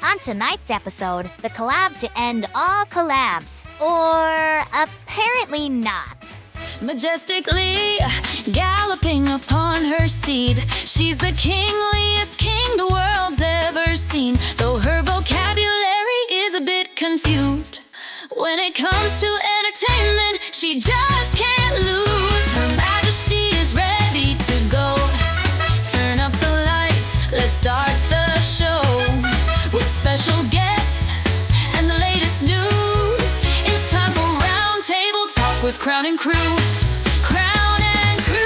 On tonight's episode, the collab to end all collabs. Or apparently not. Majestically galloping upon her steed, she's the kingliest king the world's ever seen. Though her vocabulary is a bit confused, when it comes to entertainment, she just can't lose. Her majesty is ready to go. Turn up the lights, let's start the show. With special guests and the latest news, it's time for Roundtable Talk with Crown and Crew. Crown and Crew.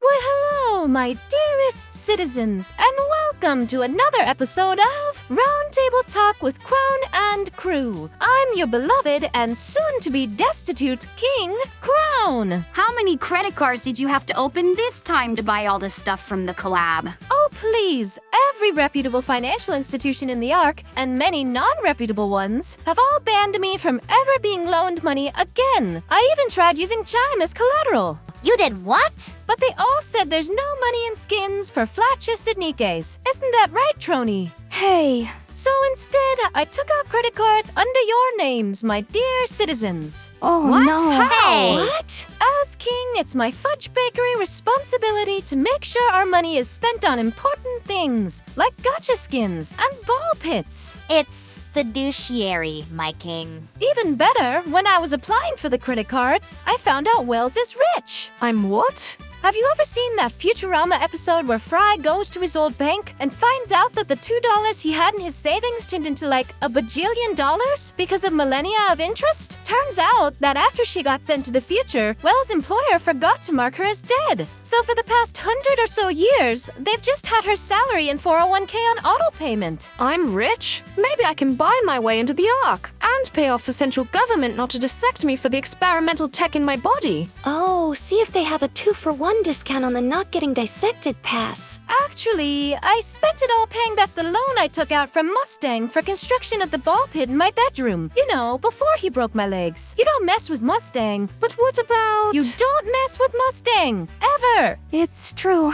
Well, hello, my dearest citizens, and welcome to another episode of Roundtable Talk with Crown and Crew. I'm your beloved and soon-to-be destitute King, Crown. How many credit cards did you have to open this time to buy all this stuff from the collab? Oh, please, every reputable financial institution in the Ark, and many non-reputable ones, have all banned me from ever being loaned money again. I even tried using Chime as collateral. You did what? But they all said there's no money in skins for flat-chested Nikkes. Isn't that right, Trony? Hey. So instead, I took out credit cards under your names, my dear citizens. Oh, What? no. Hey. What? As king, it's my fudge bakery responsibility to make sure our money is spent on important things, like gacha skins and ball pits. It's fiduciary, my king. Even better, when I was applying for the credit cards, I found out Wells is rich. I'm what? Have you ever seen that Futurama episode where Fry goes to his old bank and finds out that the $2 he had in his savings turned into like $1 bajillion because of millennia of interest? Turns out that after she got sent to the future, Wells' employer forgot to mark her as dead. So for the past 100 or so years, they've just had her salary and 401k on auto payment. I'm rich? Maybe I can buy my way into the Ark and pay off the central government not to dissect me for the experimental tech in my body. Oh, see if they have a 2-for-1 discount on the not getting dissected pass. Actually, I spent it all paying back the loan I took out from Mustang for construction of the ball pit in my bedroom. You know, before he broke my legs. You don't mess with Mustang. But what about... You don't mess with Mustang. Ever. It's true.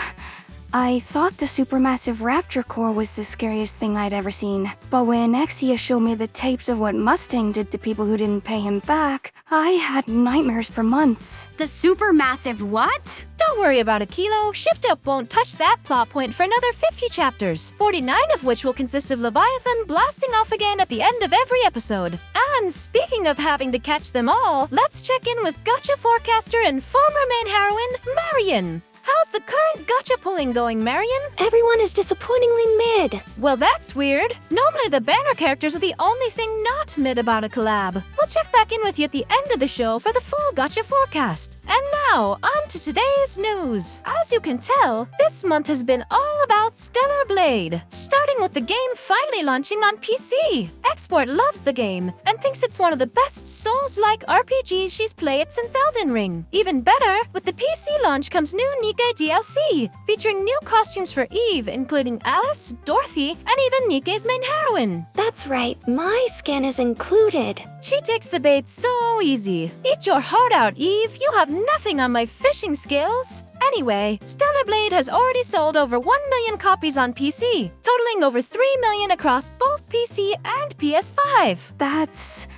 I thought the supermassive raptor core was the scariest thing I'd ever seen. But when Exia showed me the tapes of what Mustang did to people who didn't pay him back, I had nightmares for months. The supermassive what? Don't worry about it, Kilo. ShiftUp won't touch that plot point for another 50 chapters, 49 of which will consist of Leviathan blasting off again at the end of every episode. And speaking of having to catch them all, let's check in with Gacha forecaster and former main heroine, Marian. How's the current gacha pulling going, Marian? Everyone is disappointingly mid. Well, that's weird. Normally the banner characters are the only thing not mid about a collab. We'll check back in with you at the end of the show for the full gacha forecast. And now, on to today's news. As you can tell, this month has been all about Stellar Blade, starting with the game finally launching on PC. Expor loves the game and thinks it's one of the best Souls-like RPGs she's played since Elden Ring. Even better, with the PC launch comes new Nikke DLC, featuring new costumes for Eve, including Alice, Dorothy, and even Nikke's main heroine. That's right, my skin is included. She takes the bait so easy. Eat your heart out, Eve. You have nothing on my fishing skills. Anyway, Stellar Blade has already sold over 1 million copies on PC, totaling over 3 million across both PC and PS5. That's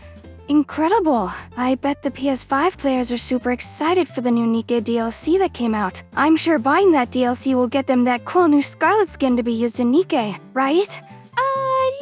incredible. I bet the PS5 players are super excited for the new Nikke DLC that came out. I'm sure buying that DLC will get them that cool new Scarlet skin to be used in Nikke, right?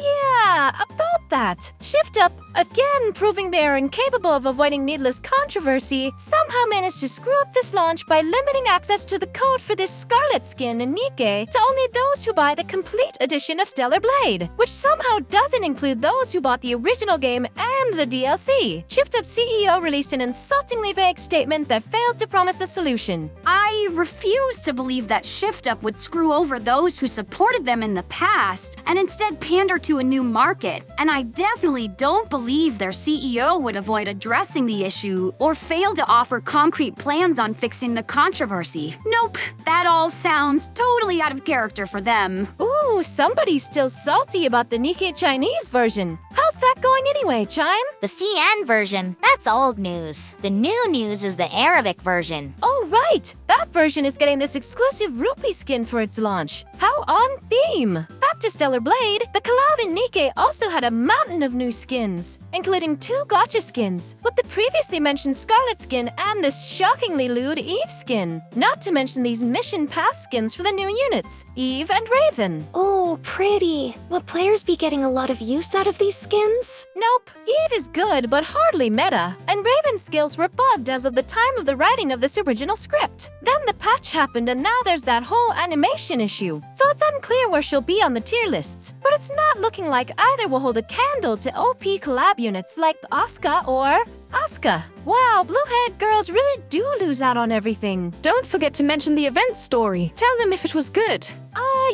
Yeah, about that. ShiftUp, again proving they are incapable of avoiding needless controversy, somehow managed to screw up this launch by limiting access to the code for this Scarlet skin in Nikke to only those who buy the complete edition of Stellar Blade, which somehow doesn't include those who bought the original game and the DLC. ShiftUp CEO released an insultingly vague statement that failed to promise a solution. I refuse to believe that ShiftUp would screw over those who supported them in the past and instead pander to a new market. And I definitely don't believe their CEO would avoid addressing the issue or fail to offer concrete plans on fixing the controversy. Nope, that all sounds totally out of character for them. Ooh, Ooh, somebody's still salty about the Nikke Chinese version. How's that going anyway, Chime? The CN version, that's old news. The new news is the Arabic version. Oh, right! That version is getting this exclusive rupee skin for its launch. How on theme! Back to Stellar Blade, the collab in Nikke also had a mountain of new skins, including 2 gotcha skins, with the previously mentioned Scarlet skin and this shockingly lewd Eve skin. Not to mention these mission pass skins for the new units, Eve and Raven. Oh, pretty. Will players be getting a lot of use out of these skins? Nope, Eve is good but hardly meta, and Raven's skills were bugged as of the time of the writing of this original script. Then the patch happened and now there's that whole animation issue, so it's unclear where she'll be on the tier lists. But it's not looking like either will hold a candle to OP collab units like Asuka or Asuka. Wow, blue-haired girls really do lose out on everything. Don't forget to mention the event story. Tell them if it was good.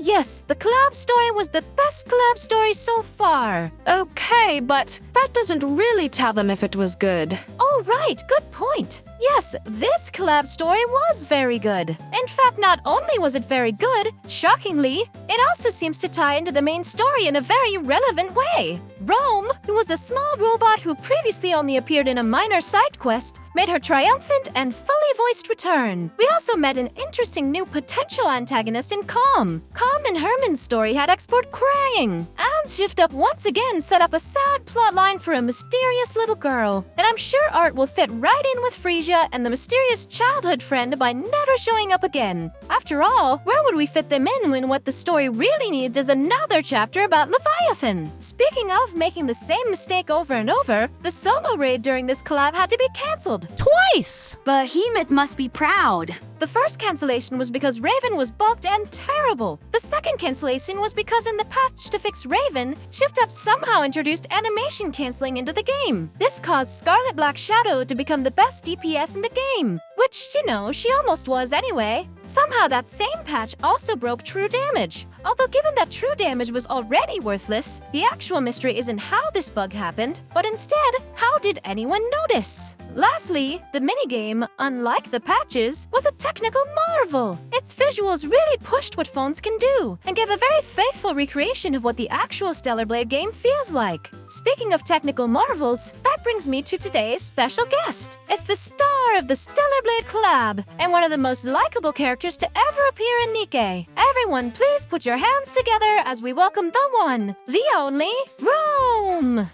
Yes, the collab story was the best collab story so far. Okay, but that doesn't really tell them if it was good. Oh, right, good point. Yes, this collab story was very good. In fact, not only was it very good, shockingly, it also seems to tie into the main story in a very relevant way. Rome, who was a small robot who previously only appeared in a minor side quest, made her triumphant and fully voiced return. We also met an interesting new potential antagonist in Calm. Calm and Herman's story had Expor crying. And ShiftUp once again set up a sad plotline for a mysterious little girl. And I'm sure Art will fit right in with Frisia and the mysterious childhood friend by never showing up again. After all, where would we fit them in when what the story really needs is another chapter about Leviathan? Speaking of making the same mistake over and over, the solo raid during this collab had to be cancelled. Twice! Behemoth must be proud. The first cancellation was because Raven was bugged and terrible. The second cancellation was because in the patch to fix Raven, ShiftUp somehow introduced animation cancelling into the game. This caused Scarlet Black Shadow to become the best DPS in the game, which, you know, she almost was anyway. Somehow that same patch also broke true damage. Although given that true damage was already worthless, the actual mystery isn't how this bug happened, but instead, how did anyone notice? Lastly, the minigame, unlike the patches, was a technical marvel. Its visuals really pushed what phones can do, and gave a very faithful recreation of what the actual Stellar Blade game feels like. Speaking of technical marvels, that brings me to today's special guest. It's the star of the Stellar Blade collab, and one of the most likable characters to ever appear in Nikke. Everyone, please put your hands together as we welcome the one, the only, Rome!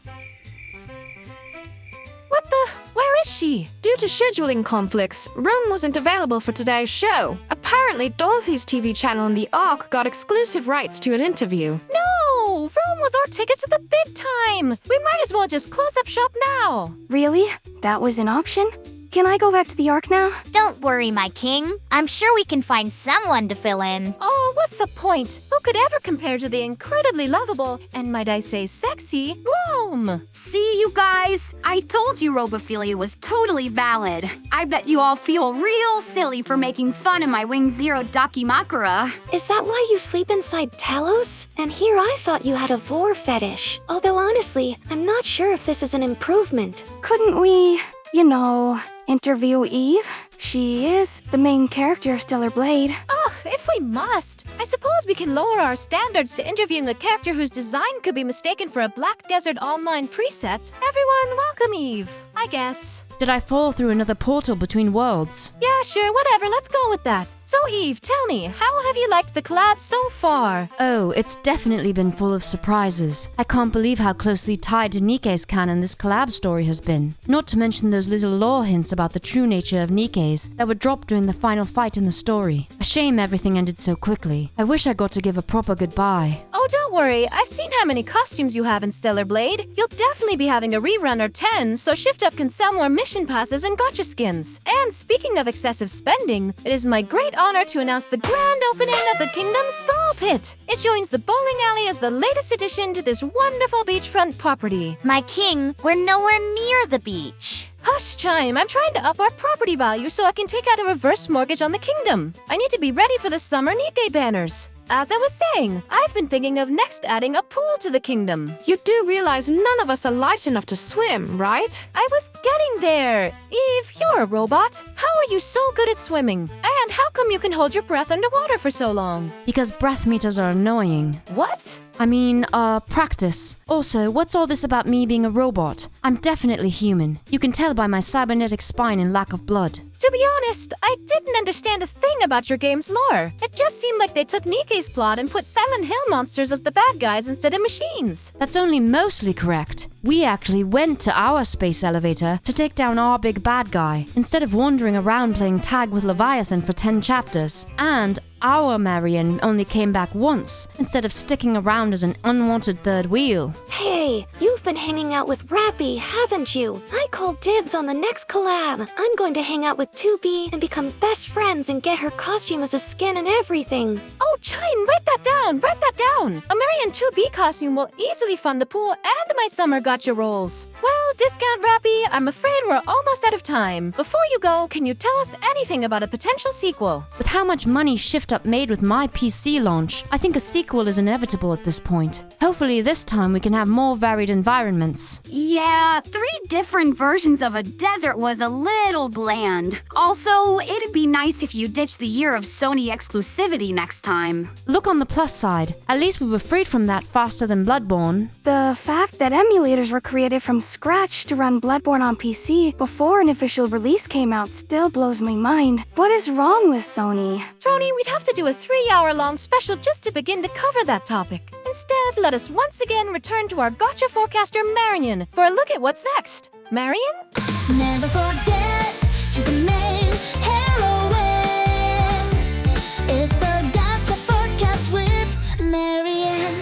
What the? Where is she? Due to scheduling conflicts, Rome wasn't available for today's show. Apparently, Dorothy's TV channel in the Ark got exclusive rights to an interview. No! Rome was our ticket to the big time! We might as well just close up shop now! Really? That was an option? Can I go back to the Ark now? Don't worry, my king. I'm sure we can find someone to fill in. Oh, what's the point? Who could ever compare to the incredibly lovable, and might I say sexy, Rome? See, you guys? I told you robophilia was totally valid. I bet you all feel real silly for making fun of my Wing Zero Dakimakura. Is that why you sleep inside Talos? And here I thought you had a vor fetish. Although honestly, I'm not sure if this is an improvement. Couldn't we, interview Eve? She is the main character of Stellar Blade. Oh, if we must. I suppose we can lower our standards to interviewing a character whose design could be mistaken for a Black Desert Online preset. Everyone, welcome Eve, I guess. Did I fall through another portal between worlds? Yeah, sure, whatever, let's go with that. So Eve, tell me, how have you liked the collab so far? Oh, it's definitely been full of surprises. I can't believe how closely tied to Nikke's canon this collab story has been. Not to mention those little lore hints about the true nature of Nikke's that were dropped during the final fight in the story. A shame everything ended so quickly. I wish I got to give a proper goodbye. Oh, don't worry, I've seen how many costumes you have in Stellar Blade. You'll definitely be having a rerun or 10, so ShiftUp can sell more mission passes and gotcha skins. And speaking of excessive spending, it is my great honor to announce the grand opening of the Kingdom's Ball Pit. It joins the bowling alley as the latest addition to this wonderful beachfront property. My king, we're nowhere near the beach. Hush, Chime, I'm trying to up our property value so I can take out a reverse mortgage on the kingdom. I need to be ready for the summer Nikke banners. As I was saying, I've been thinking of next adding a pool to the kingdom. You do realize none of us are light enough to swim, right? I was getting there. Eve, you're a robot. How are you so good at swimming? And how come you can hold your breath underwater for so long? Because breath meters are annoying. What? Practice. Also, what's all this about me being a robot? I'm definitely human. You can tell by my cybernetic spine and lack of blood. To be honest, I didn't understand a thing about your game's lore. It just seemed like they took Nikke's plot and put Silent Hill monsters as the bad guys instead of machines. That's only mostly correct. We actually went to our space elevator to take down our big bad guy, instead of wandering around playing tag with Leviathan for 10 chapters. And our Marian only came back once, instead of sticking around as an unwanted third wheel. Hey, you've been hanging out with Rappy, haven't you? I called dibs on the next collab. I'm going to hang out with 2B and become best friends and get her costume as a skin and everything. Oh, Chime, write that down, write that down. A Marian 2B costume will easily fund the pool and my summer gotcha rolls. Well, discount Rappy, I'm afraid we're almost out of time. Before you go, can you tell us anything about a potential sequel? With how much money ShiftUp made with my PC launch, I think a sequel is inevitable at this point. Hopefully this time we can have more varied environments. Yeah, 3 different versions of a desert was a little bland. Also, it'd be nice if you ditched the year of Sony exclusivity next time. Look on the plus side. At least we were freed from that faster than Bloodborne. The fact that emulators were created from scratch to run Bloodborne on PC before an official release came out still blows my mind. What is wrong with Sony? Trony, we'd have to do a 3-hour-long special just to begin to cover that topic. Instead, let us once again return to our gotcha forecaster Marian for a look at what's next. Marian? Never forget, she's the main heroine. It's the Gotcha Forecast with Marian.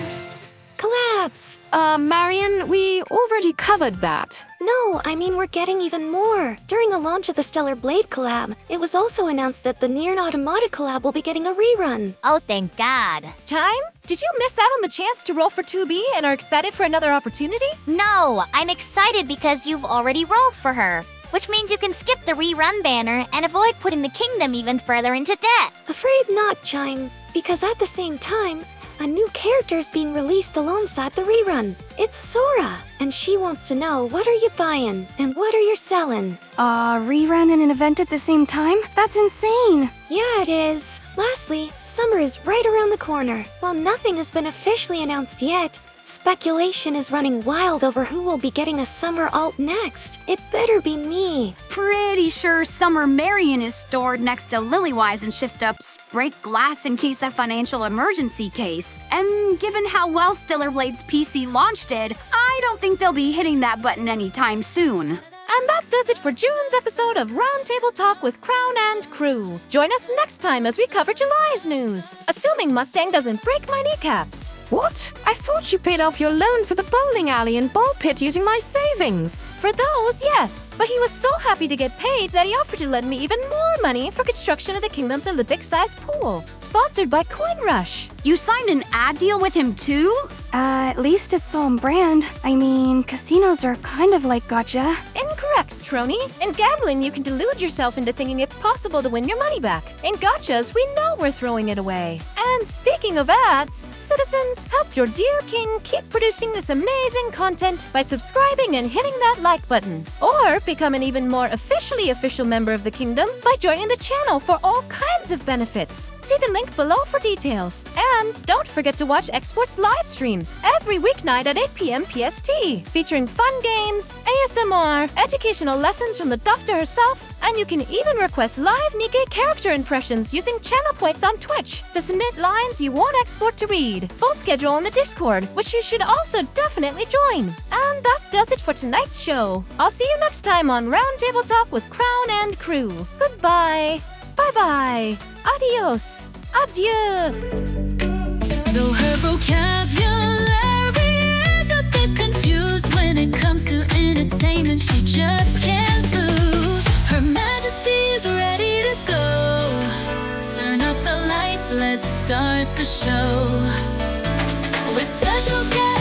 Collabs! Marian, we already covered that. No, I mean we're getting even more. During the launch of the Stellar Blade collab, it was also announced that the Nier Automata collab will be getting a rerun. Oh, thank God. Chime? Did you miss out on the chance to roll for 2B and are excited for another opportunity? No, I'm excited because you've already rolled for her, which means you can skip the rerun banner and avoid putting the kingdom even further into debt. Afraid not, Chime, because at the same time, a new character is being released alongside the rerun. It's Sora, and she wants to know what are you buying and what are you selling. Rerun and an event at the same time? That's insane! Yeah, it is. Lastly, summer is right around the corner. While nothing has been officially announced yet, speculation is running wild over who will be getting a summer alt next. It better be me. Pretty sure Summer Marian is stored next to Lilywise and ShiftUp's break glass in case of financial emergency case. And given how well Stellar Blade's PC launch did, I don't think they'll be hitting that button anytime soon. And that does it for June's episode of Roundtable Talk with Crown and Crew. Join us next time as we cover July's news, assuming Mustang doesn't break my kneecaps. What? I thought you paid off your loan for the bowling alley and ball pit using my savings. For those, yes, but he was so happy to get paid that he offered to lend me even more money for construction of the kingdom's Olympic-sized pool, sponsored by Coin Rush. You signed an ad deal with him too? At least it's on brand. I mean, casinos are kind of like gotcha. Incorrect, Trony. In gambling, you can delude yourself into thinking it's possible to win your money back. In gotchas, we know we're throwing it away. And speaking of ads, citizens, help your dear king keep producing this amazing content by subscribing and hitting that like button. Or become an even more official member of the kingdom by joining the channel for all kinds of benefits. See the link below for details. And don't forget to watch Export's live streams every weeknight at 8 p.m. PST, featuring fun games, ASMR, educational lessons from the doctor herself, and you can even request live Nikke character impressions using channel points on Twitch to submit lines you want Export to read. Full schedule on the Discord, which you should also definitely join. And that does it for tonight's show. I'll see you next time on Roundtable Talk with Crown and Crew. Goodbye. Bye-bye. Adios. Adieu. Though her vocabulary is a bit confused when it comes to entertainment, she just can't lose. Her Majesty is ready to go. Turn up the lights, let's start the show with special guests.